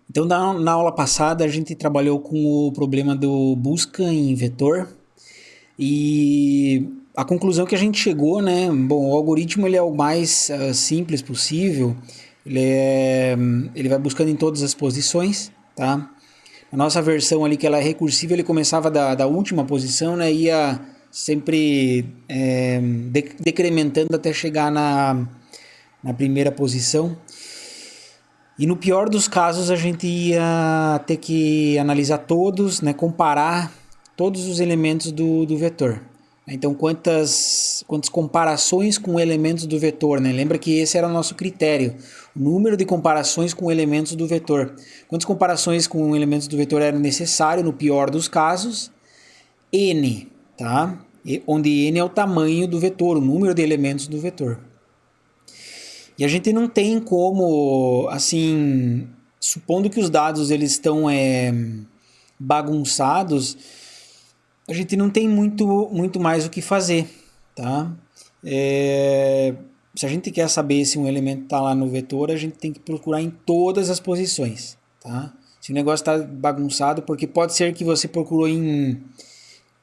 Então, na aula passada, a gente trabalhou com o problema do busca em vetor e a conclusão que a gente chegou, né? Bom, o algoritmo ele é o mais simples possível, ele, é, ele vai buscando em todas as posições, tá? A nossa versão ali, que ela é recursiva, ele começava da última posição, né? Ia sempre decrementando até chegar na primeira posição. E no pior dos casos, a gente ia ter que analisar todos, né, comparar todos os elementos do vetor. Então, quantas comparações com elementos do vetor, né? Lembra que esse era o nosso critério, o número de comparações com elementos do vetor. Quantas comparações com elementos do vetor era necessário no pior dos casos? N, tá? Onde N é o tamanho do vetor, o número de elementos do vetor. E a gente não tem como, assim, supondo que os dados eles estão bagunçados, a gente não tem muito mais o que fazer, tá? Se a gente quer saber se um elemento está lá no vetor, a gente tem que procurar em todas as posições, tá? Se o negócio está bagunçado, porque pode ser que você procurou em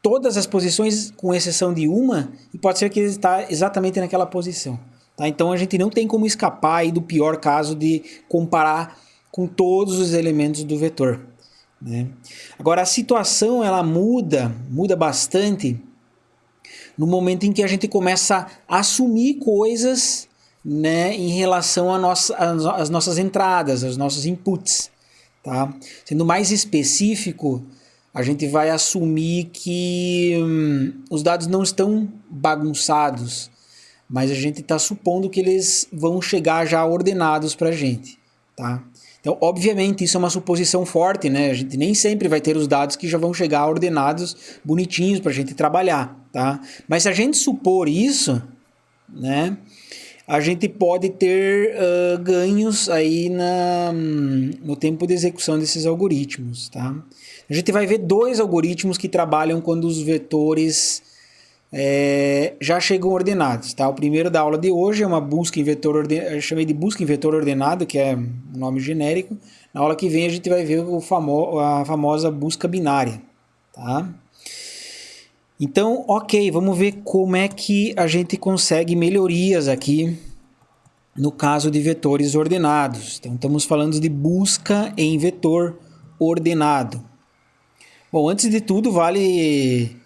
todas as posições, com exceção de uma, e pode ser que ele está exatamente naquela posição. Tá? Então a gente não tem como escapar aí do pior caso de comparar com todos os elementos do vetor. Né? Agora a situação ela muda bastante no momento em que a gente começa a assumir coisas, né, em relação às nossas entradas, aos nossos inputs. Tá? Sendo mais específico, a gente vai assumir que os dados não estão bagunçados, mas a gente está supondo que eles vão chegar já ordenados para a gente. Tá? Então, obviamente, isso é uma suposição forte, né? A gente nem sempre vai ter os dados que já vão chegar ordenados, bonitinhos para a gente trabalhar. Tá? Mas se a gente supor isso, né, a gente pode ter ganhos aí no tempo de execução desses algoritmos. Tá? A gente vai ver dois algoritmos que trabalham quando os vetores já chegam ordenados. Tá? O primeiro da aula de hoje é uma busca em vetor ordenado, eu chamei de busca em vetor ordenado, que é um nome genérico. Na aula que vem a gente vai ver a famosa busca binária. Tá? Então, ok, vamos ver como é que a gente consegue melhorias aqui no caso de vetores ordenados. Então, estamos falando de busca em vetor ordenado. Bom, antes de tudo, vale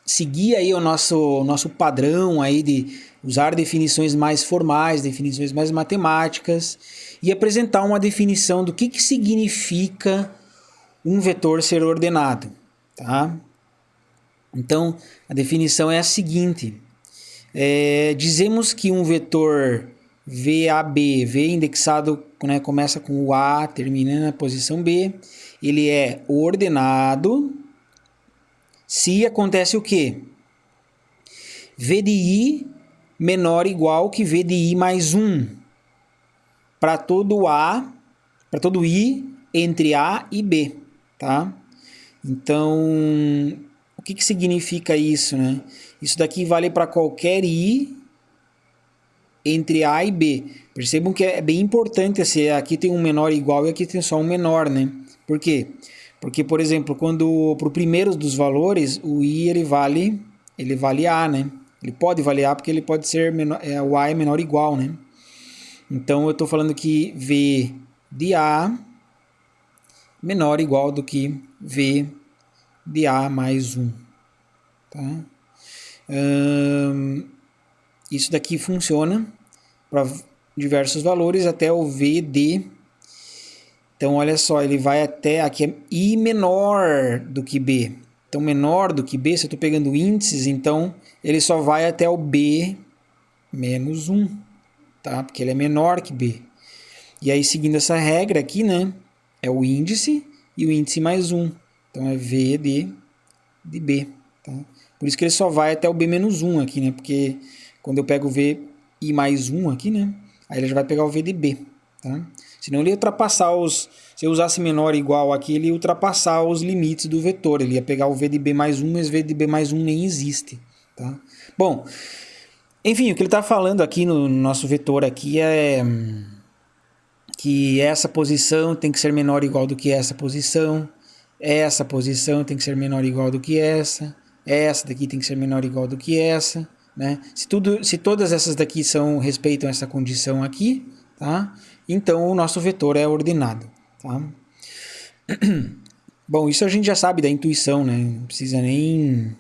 seguir aí o nosso padrão aí de usar definições mais formais, definições mais matemáticas e apresentar uma definição do que significa um vetor ser ordenado. Tá? Então, a definição é a seguinte. Dizemos que um vetor VAB, V indexado, né, começa com o A, termina na posição B, ele é ordenado se acontece o quê? V de I menor ou igual que V de I mais 1 para todo A, para todo I entre A e B, tá? Então, o que significa isso, né? Isso daqui vale para qualquer I entre A e B. Percebam que é bem importante, assim, aqui tem um menor igual e aqui tem só um menor, né? Por quê? Porque, por exemplo, quando para o primeiro dos valores, o I ele vale A, né? Ele pode valer A porque ele pode ser menor, o A é menor ou igual, né? Então eu estou falando que V de A menor ou igual do que V de A mais 1. Tá? Isso daqui funciona para diversos valores até o V de. Então olha só, ele vai até aqui é I menor do que B. Então menor do que B, se eu estou pegando índices, então ele só vai até o B menos 1, tá? Porque ele é menor que B. E aí seguindo essa regra aqui, né, é o índice e o índice mais 1. Então é V de B, tá? Por isso que ele só vai até o B menos 1 aqui, né? Porque quando eu pego o V e mais 1 aqui, né? Aí ele já vai pegar o V de B, tá? Senão ele ia ultrapassar se eu usasse menor ou igual aqui, ele ia ultrapassar os limites do vetor. Ele ia pegar o V de B mais 1, mas V de B mais 1 nem existe, tá? Bom, enfim, o que ele está falando aqui no nosso vetor aqui é que essa posição tem que ser menor ou igual do que essa posição tem que ser menor ou igual do que essa daqui tem que ser menor ou igual do que essa, né? Se todas essas daqui respeitam essa condição aqui, tá? Então o nosso vetor é ordenado, tá? Bom, isso a gente já sabe da intuição, né? Não precisa nem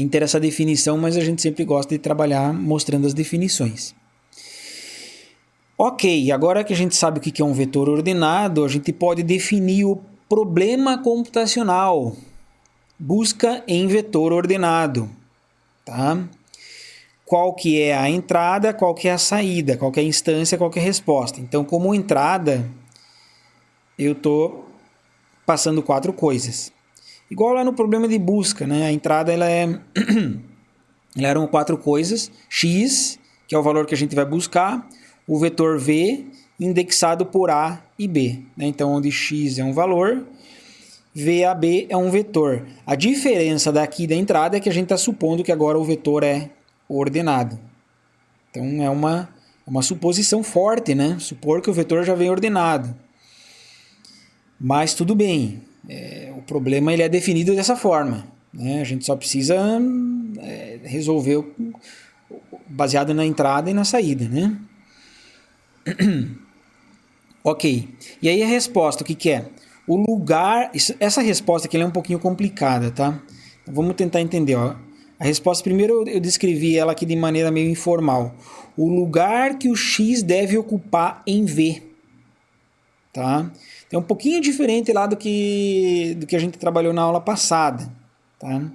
ter essa definição, mas a gente sempre gosta de trabalhar mostrando as definições. Ok, agora que a gente sabe o que é um vetor ordenado, a gente pode definir o problema computacional. Busca em vetor ordenado, tá? Qual que é a entrada, qual que é a saída, qual que é a instância, qual que é a resposta. Então, como entrada, eu estou passando 4 coisas. Igual lá no problema de busca, né? A entrada ela eram 4 coisas. X, que é o valor que a gente vai buscar, o vetor V indexado por A e B, né? Então, onde X é um valor, VAB é um vetor. A diferença daqui da entrada é que a gente está supondo que agora o vetor é ordenado. Então, é uma suposição forte, né? Supor que o vetor já vem ordenado. Mas tudo bem. O problema ele é definido dessa forma, né? A gente só precisa resolver baseado na entrada e na saída, né? Ok. E aí a resposta, o que é? O lugar... Essa resposta aqui é um pouquinho complicada, tá? Então, vamos tentar entender, ó. A resposta, primeiro eu descrevi ela aqui de maneira meio informal. O lugar que o X deve ocupar em V. Tá? É um pouquinho diferente lá do que a gente trabalhou na aula passada. Tá?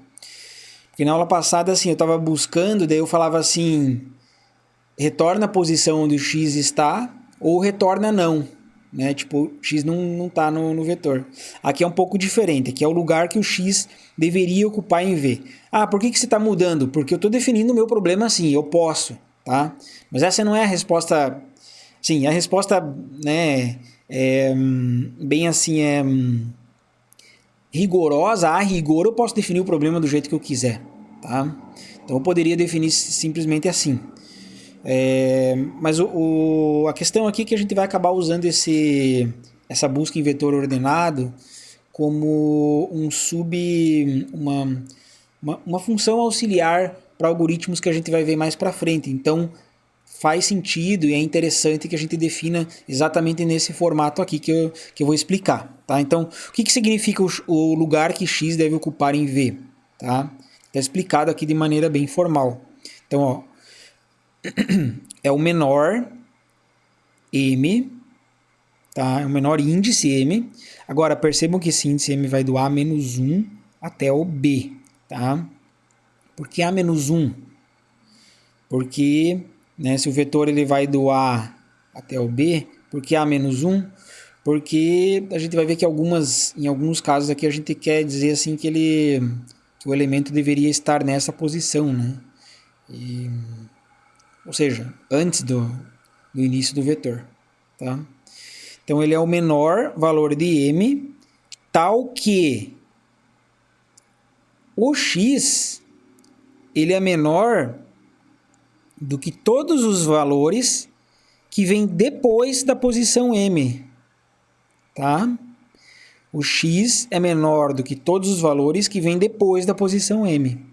Porque na aula passada, assim, eu estava buscando, daí eu falava assim, retorna a posição onde o X está, ou retorna não. Né? Tipo, X não está no vetor. Aqui é um pouco diferente, aqui é o lugar que o X deveria ocupar em V. Ah, por que você está mudando? Porque eu estou definindo o meu problema assim, eu posso. Tá? Mas essa não é a resposta... Sim, a resposta, né, bem assim, rigorosa. A rigor eu posso definir o problema do jeito que eu quiser. Tá? Então eu poderia definir simplesmente assim. Mas a questão aqui é que a gente vai acabar usando essa busca em vetor ordenado como uma função auxiliar para algoritmos que a gente vai ver mais para frente. Então faz sentido e é interessante que a gente defina exatamente nesse formato aqui que eu vou explicar. Tá? Então, o que significa o lugar que X deve ocupar em V? Tá? Está explicado aqui de maneira bem formal. Então, ó, é o menor M, tá? É o menor índice M. Agora, percebam que esse índice M vai do A-1 até o B. Tá? Por que A-1? Porque, né, se o vetor ele vai do A até o B, por que A-1? Porque a gente vai ver que em alguns casos aqui a gente quer dizer assim que o elemento deveria estar nessa posição, né? Ou seja, antes do início do vetor. Tá? Então ele é o menor valor de M, tal que o X ele é menor do que todos os valores que vêm depois da posição M. Tá? O X é menor do que todos os valores que vêm depois da posição M.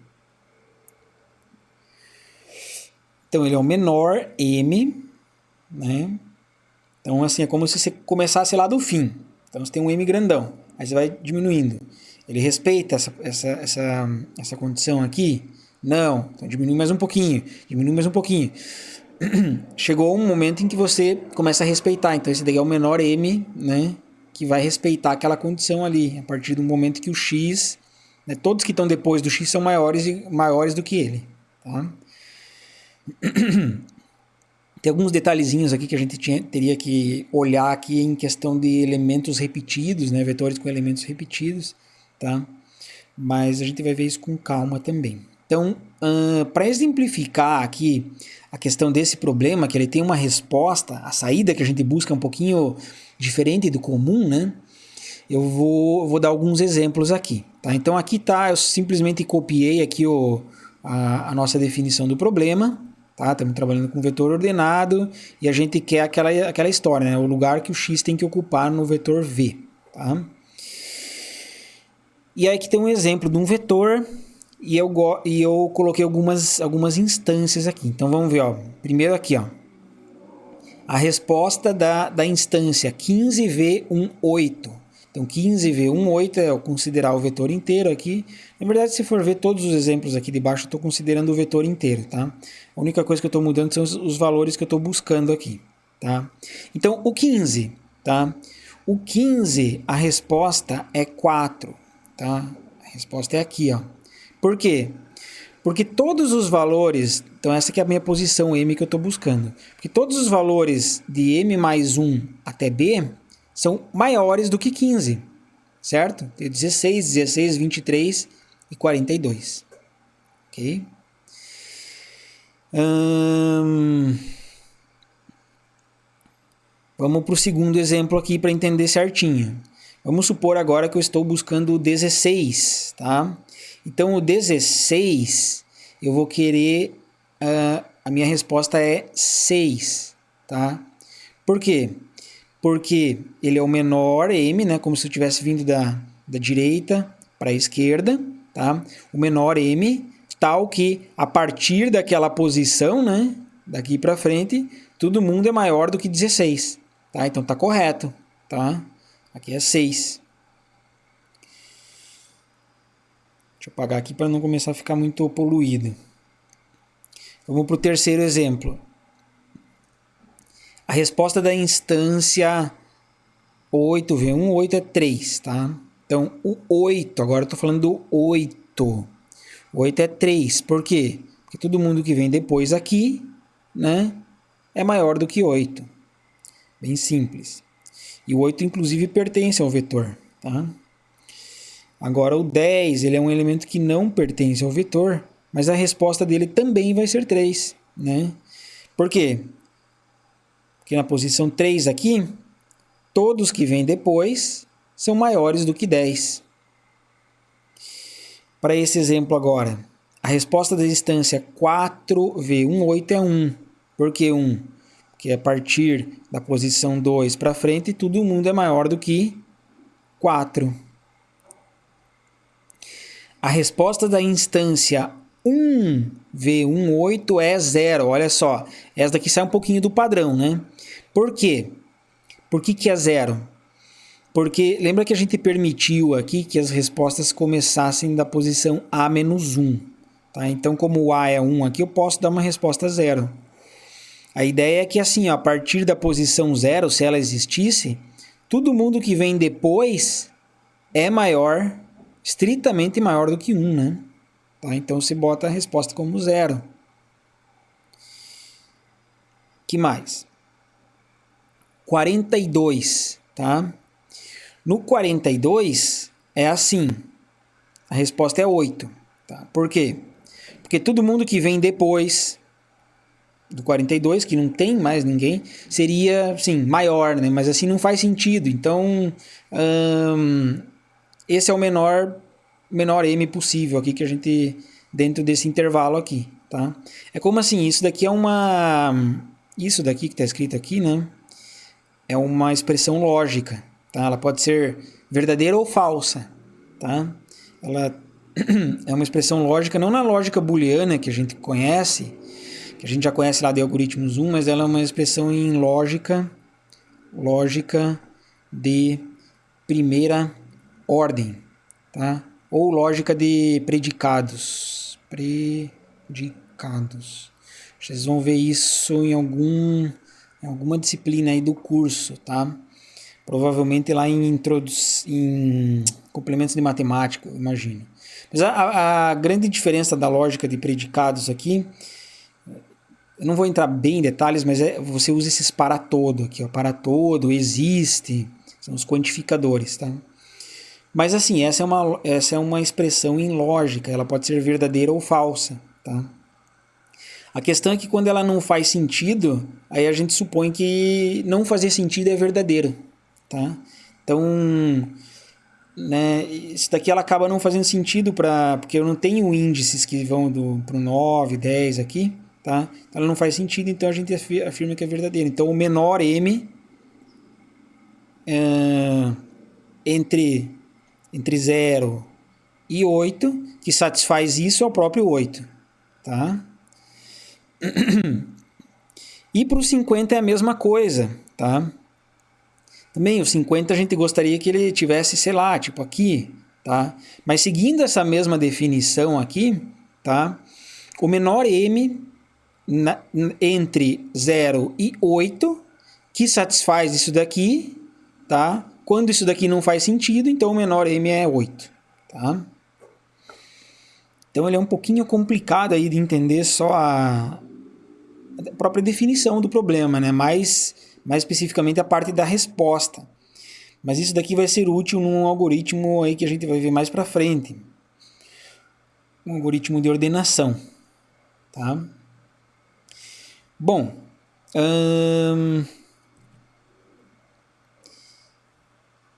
Então, ele é o menor M, né? Então, assim, é como se você começasse lá do fim. Então, você tem um M grandão, aí você vai diminuindo. Ele respeita essa condição aqui? Não. Então, diminui mais um pouquinho, Chegou um momento em que você começa a respeitar. Então, esse daí é o menor M, né? Que vai respeitar aquela condição ali. A partir do momento que o X... Né, todos que estão depois do X são maiores do que ele. Tá? Tem alguns detalhezinhos aqui que a gente teria que olhar aqui em questão de elementos repetidos, né? Vetores com elementos repetidos, tá? Mas a gente vai ver isso com calma também. Então, para exemplificar aqui a questão desse problema, que ele tem uma resposta, a saída que a gente busca é um pouquinho diferente do comum, né? Eu vou dar alguns exemplos aqui, tá? Então aqui tá, eu simplesmente copiei aqui a nossa definição do problema. tá? Estamos trabalhando com vetor ordenado e a gente quer aquela história, né? O lugar que o x tem que ocupar no vetor v, tá? E aí que tem um exemplo de um vetor e eu coloquei algumas instâncias aqui. Então vamos ver, ó. Primeiro aqui, ó. A resposta da instância 15v18. Então 15v18 é eu considerar o vetor inteiro aqui. Na verdade, se for ver todos os exemplos aqui de baixo, eu estou considerando o vetor inteiro, tá? A única coisa que eu estou mudando são os valores que eu estou buscando aqui, tá? Então o 15, tá? O 15, a resposta é 4, tá? A resposta é aqui, ó. Por quê? Porque todos os valores, então essa aqui é a minha posição M que eu estou buscando, porque todos os valores de M mais 1 até B são maiores do que 15, certo? Tem 16, 16, 23 e 42, ok? Vamos para o segundo exemplo aqui para entender certinho. Vamos supor agora que eu estou buscando o 16, tá? Então o 16, eu vou querer, a minha resposta é 6, tá? Por quê? Porque ele é o menor M, né? Como se eu tivesse vindo da direita para a esquerda, tá? O menor M, tal que a partir daquela posição, né? Daqui para frente, todo mundo é maior do que 16, tá? Então tá correto, tá? Aqui é 6. Deixa eu apagar aqui para não começar a ficar muito poluído. Vamos para o terceiro exemplo. A resposta da instância 8v1, 8 é 3, tá? Então, o 8, agora eu estou falando do 8. O 8 é 3, por quê? Porque todo mundo que vem depois aqui, né, é maior do que 8. Bem simples. E o 8, inclusive, pertence ao vetor, tá? Agora, o 10, ele é um elemento que não pertence ao vetor, mas a resposta dele também vai ser 3, né? Por quê? Porque na posição 3 aqui, todos que vêm depois são maiores do que 10. Para esse exemplo agora, a resposta da instância 4v18 é 1. Por que 1? Porque a partir da posição 2 para frente, todo mundo é maior do que 4. A resposta da instância 1v18 é 0. Olha só, essa daqui sai um pouquinho do padrão, né? Por quê? Por que é 0? Porque lembra que a gente permitiu aqui que as respostas começassem da posição A menos 1. Tá? Então, como o A é 1 aqui, eu posso dar uma resposta 0. A ideia é que assim, ó, a partir da posição 0, se ela existisse, todo mundo que vem depois é maior, estritamente maior do que 1, né? Tá? Então, você bota a resposta como 0. Que mais? 42, tá? No 42 é assim, a resposta é 8. Tá? Por quê? Porque todo mundo que vem depois do 42, que não tem mais ninguém, seria, sim, maior, né? Mas assim não faz sentido. Então, esse é o menor M possível aqui que a gente, dentro desse intervalo aqui, tá? É como assim, isso daqui que está escrito aqui, né? É uma expressão lógica, tá? Ela pode ser verdadeira ou falsa, tá? Ela é uma expressão lógica, não na lógica booleana que a gente conhece, que a gente já conhece lá de algoritmos 1, mas ela é uma expressão em lógica de primeira ordem, tá? Ou lógica de predicados. Vocês vão ver isso em alguma disciplina aí do curso, tá? Provavelmente lá em complementos de matemática, eu imagino. Mas a grande diferença da lógica de predicados aqui, eu não vou entrar bem em detalhes, mas você usa esses para todo aqui, ó, para todo, existe, são os quantificadores, tá? Mas assim, essa é uma expressão em lógica, ela pode ser verdadeira ou falsa, tá? A questão é que quando ela não faz sentido, aí a gente supõe que não fazer sentido é verdadeiro, tá? Então, né, isso daqui ela acaba não fazendo sentido porque eu não tenho índices que vão para o 9, 10 aqui, tá? Ela não faz sentido, então a gente afirma que é verdadeira. Então o menor M entre 0 e 8, que satisfaz isso, é o próprio 8, tá? E para o 50 é a mesma coisa, tá? Também o 50 a gente gostaria que ele tivesse, sei lá, tipo aqui, tá? Mas seguindo essa mesma definição aqui, tá? O menor M entre 0 e 8, que satisfaz isso daqui, tá? Quando isso daqui não faz sentido, então o menor M é 8, tá? Então ele é um pouquinho complicado aí de entender só a própria definição do problema, né? Mais especificamente a parte da resposta. Mas isso daqui vai ser útil num algoritmo aí que a gente vai ver mais para frente. Um algoritmo de ordenação, tá? Bom,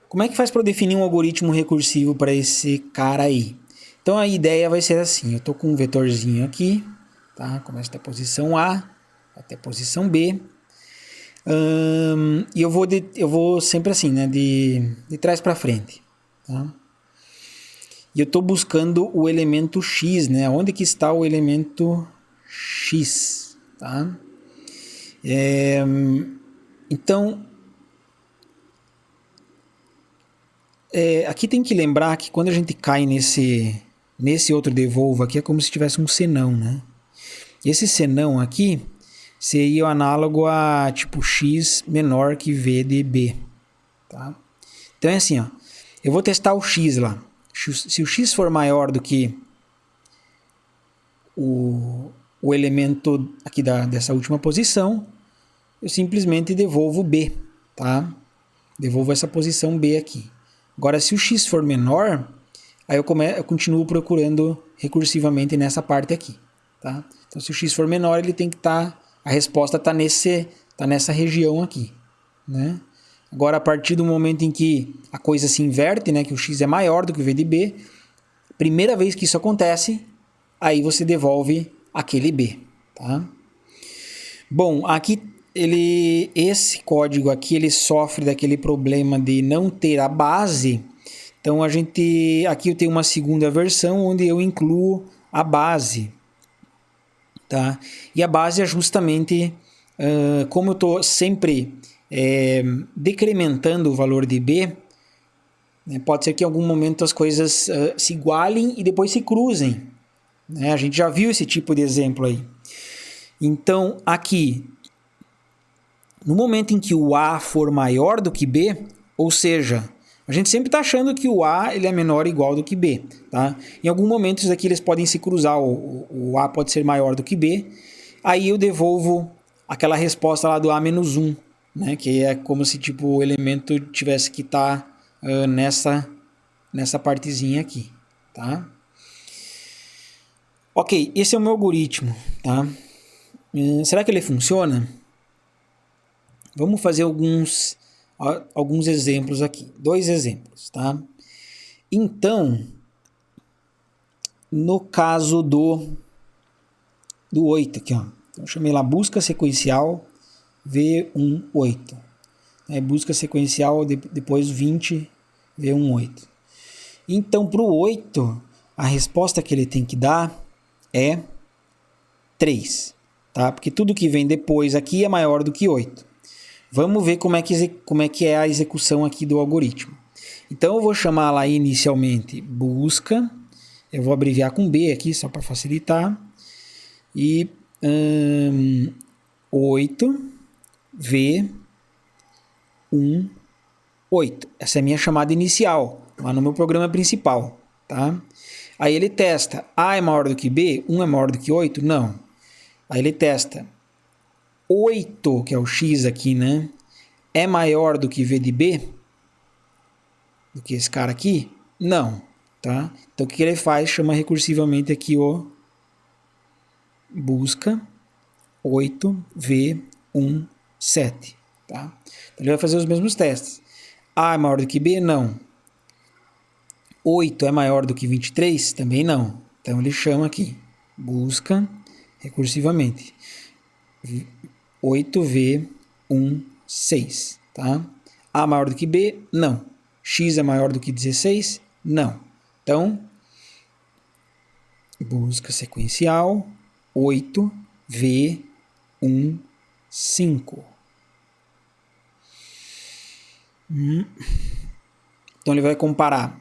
como é que faz para definir um algoritmo recursivo para esse cara aí? Então a ideia vai ser assim, eu estou com um vetorzinho aqui, tá? Começa da posição A até a posição B. E eu vou sempre assim, né? De trás para frente, tá? E eu estou buscando o elemento X, né? Onde que está o elemento X, tá? Então, aqui tem que lembrar que quando a gente cai nesse outro devolva aqui, é como se tivesse um senão, né? Esse senão aqui seria o análogo a tipo x menor que v de b, tá? Então é assim, ó, eu vou testar o x lá. Se o x for maior do que o elemento aqui dessa última posição, eu simplesmente devolvo b, tá? Devolvo essa posição b aqui. Agora, se o x for menor, aí eu continuo procurando recursivamente nessa parte aqui, tá? Então, se o x for menor, ele tem que estar... a resposta está nessa região aqui, né? Agora, a partir do momento em que a coisa se inverte, né, que o x é maior do que o v de b, primeira vez que isso acontece, aí você devolve aquele b, tá? Bom, aqui esse código aqui ele sofre daquele problema de não ter a base. Então aqui eu tenho uma segunda versão onde eu incluo a base, tá? E a base é justamente como eu estou sempre decrementando o valor de b, né, pode ser que em algum momento as coisas se igualem e depois se cruzem, né? A gente já viu esse tipo de exemplo aí. Então aqui, no momento em que o A for maior do que B, ou seja, a gente sempre está achando que o A ele é menor ou igual do que B, tá? Em algum momento isso aqui eles podem se cruzar, o A pode ser maior do que B, aí eu devolvo aquela resposta lá do A menos 1, né? Que é como se tipo, o elemento tivesse que estar nessa partezinha aqui, tá? Ok, esse é o meu algoritmo, tá? Será que ele funciona? Vamos fazer alguns exemplos aqui. 2 exemplos, tá? Então, no caso do 8 aqui, ó. Então, eu chamei lá busca sequencial V18. Busca sequencial depois 20 V18. Então, para o 8, a resposta que ele tem que dar é 3, tá? Porque tudo que vem depois aqui é maior do que 8. Vamos ver como é que é a execução aqui do algoritmo. Então eu vou chamar lá inicialmente busca, eu vou abreviar com B aqui só para facilitar, e 8 V 1 8. Essa é a minha chamada inicial, lá no meu programa principal, tá? Aí ele testa, A é maior do que B, 1 é maior do que 8? Não. Aí ele testa 8, que é o x aqui, né? É maior do que v de b? Do que esse cara aqui? Não, tá? Então o que ele faz? Chama recursivamente aqui o busca 8v17, tá? Então ele vai fazer os mesmos testes. A é maior do que b? Não. 8 é maior do que 23? Também não. Então ele chama aqui busca recursivamente. 8V16, tá? A maior do que B? Não. X é maior do que 16? Não. Então, busca sequencial 8V15. Então, ele vai comparar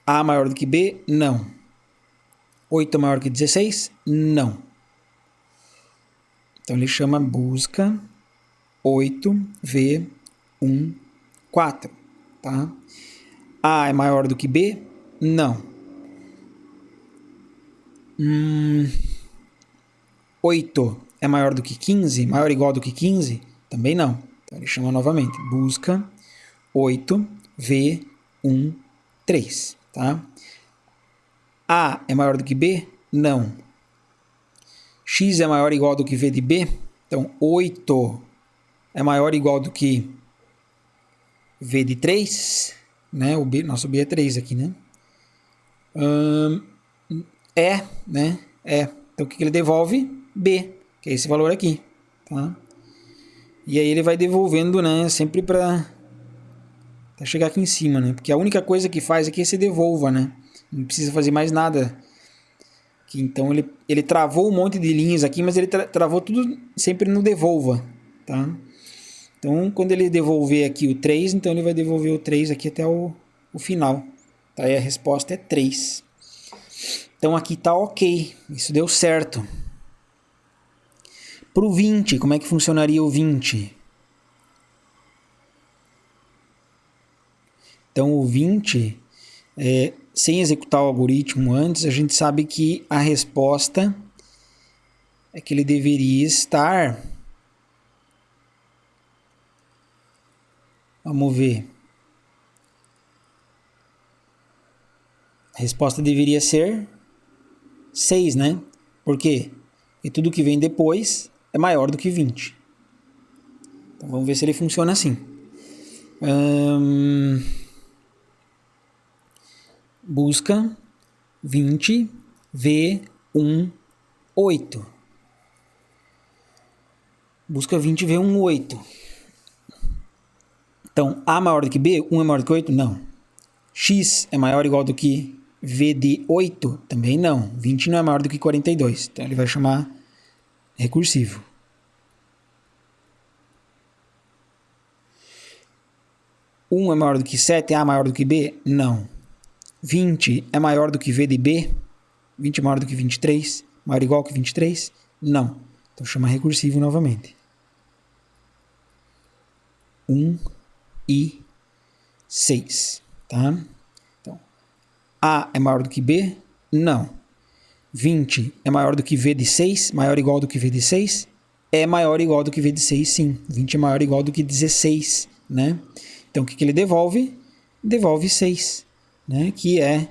A maior do que B? Não. 8 é maior que 16? Não. Então, ele chama busca 8V14, tá? A é maior do que B? Não. 8 é maior do que 15? Maior ou igual do que 15? Também não. Então, ele chama novamente busca 8V13, tá? A é maior do que B? Não. X é maior ou igual do que V de B? Então, 8 é maior ou igual do que V de 3, né? O B, nosso B é 3 aqui, né? Né? Então, o que ele devolve? B, que é esse valor aqui, tá? E aí ele vai devolvendo, né? Sempre para chegar aqui em cima, né? Porque a única coisa que faz aqui é se devolva, né? Não precisa fazer mais nada. Então ele travou um monte de linhas aqui, mas ele travou tudo sempre no devolva, tá? Então, quando ele devolver aqui o 3, então ele vai devolver o 3 aqui até o final. Tá? E a resposta é 3. Então, aqui tá ok. Isso deu certo. Para o 20, como é que funcionaria o 20? Então, o 20, sem executar o algoritmo antes, a gente sabe que a resposta é que ele deveria estar... Vamos ver. A resposta deveria ser 6, né? Por quê? Porque tudo que vem depois é maior do que 20. Então, vamos ver se ele funciona assim. Busca 20 V18. Busca 20 V18. Então, A maior do que B? 1 é maior do que 8? Não. X é maior ou igual do que V de 8? Também não. 20 não é maior do que 42. Então, ele vai chamar recursivo. Um é maior do que 7? A maior do que B? Não. 20 é maior do que V de B? 20 é maior do que 23? Maior ou igual que 23? Não. Então, chama recursivo novamente. 1 e 6, tá? Então, A é maior do que B? Não. 20 é maior do que V de 6? Maior ou igual do que V de 6? É maior ou igual do que V de 6, sim. 20 é maior ou igual do que 16, né? Então, o que ele devolve? Devolve 6, né? Que é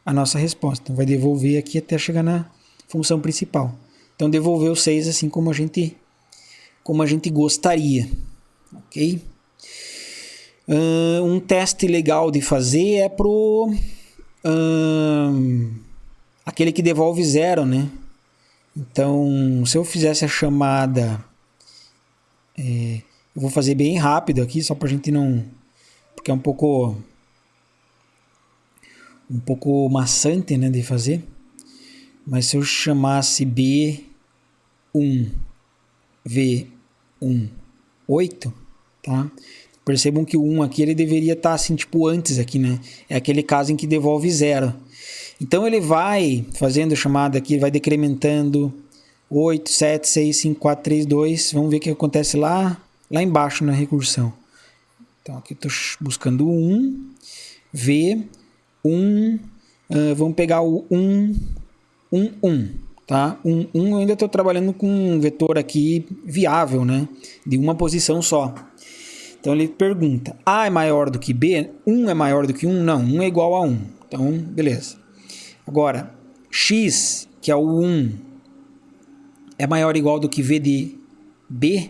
a nossa resposta. Então, vai devolver aqui até chegar na função principal. Então, devolveu 6 assim como a gente gostaria, ok? Um teste legal de fazer é pro aquele que devolve 0, né? Então, se eu fizesse a chamada, eu vou fazer bem rápido aqui, só pra gente não... Porque é um pouco maçante, né, de fazer. Mas se eu chamasse B1, V1, 8, tá? Percebam que o 1 aqui ele deveria estar assim, tipo antes aqui, né? É aquele caso em que devolve 0. Então ele vai fazendo a chamada aqui, vai decrementando 8, 7, 6, 5, 4, 3, 2. Vamos ver o que acontece lá embaixo na recursão. Então aqui eu estou buscando o 1, V, 1, vamos pegar o 1, 1, 1. Tá? 1, 1 eu ainda estou trabalhando com um vetor aqui viável, né? De uma posição só. Então ele pergunta, A é maior do que B? 1 é maior do que 1? Não, 1 é igual a 1. Então, beleza. Agora, X, que é o 1, é maior ou igual do que V de B?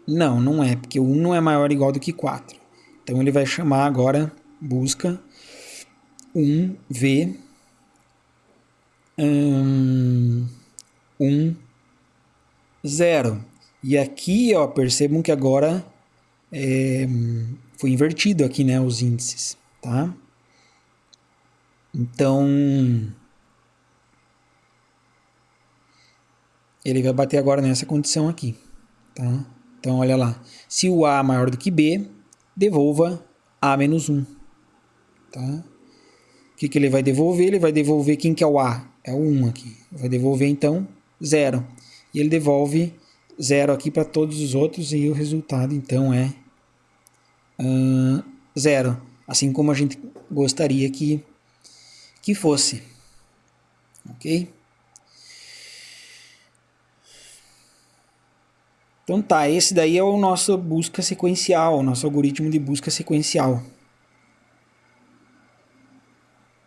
Não, não é, porque o 1 não é maior ou igual do que 4. Então ele vai chamar agora, busca 1V 1, 0. E aqui, ó, percebam que agora foi invertido aqui, né, os índices, tá? Então, ele vai bater agora nessa condição aqui, tá? Então, olha lá. Se o A é maior do que B, devolva A menos 1, tá? O que ele vai devolver? Ele vai devolver quem que é o A? É o 1 aqui. Vai devolver, então, 0. E ele devolve 0 aqui para todos os outros e o resultado, então, é 0. Assim como a gente gostaria que fosse. Ok? Então tá, esse daí é o nosso busca sequencial, o nosso algoritmo de busca sequencial.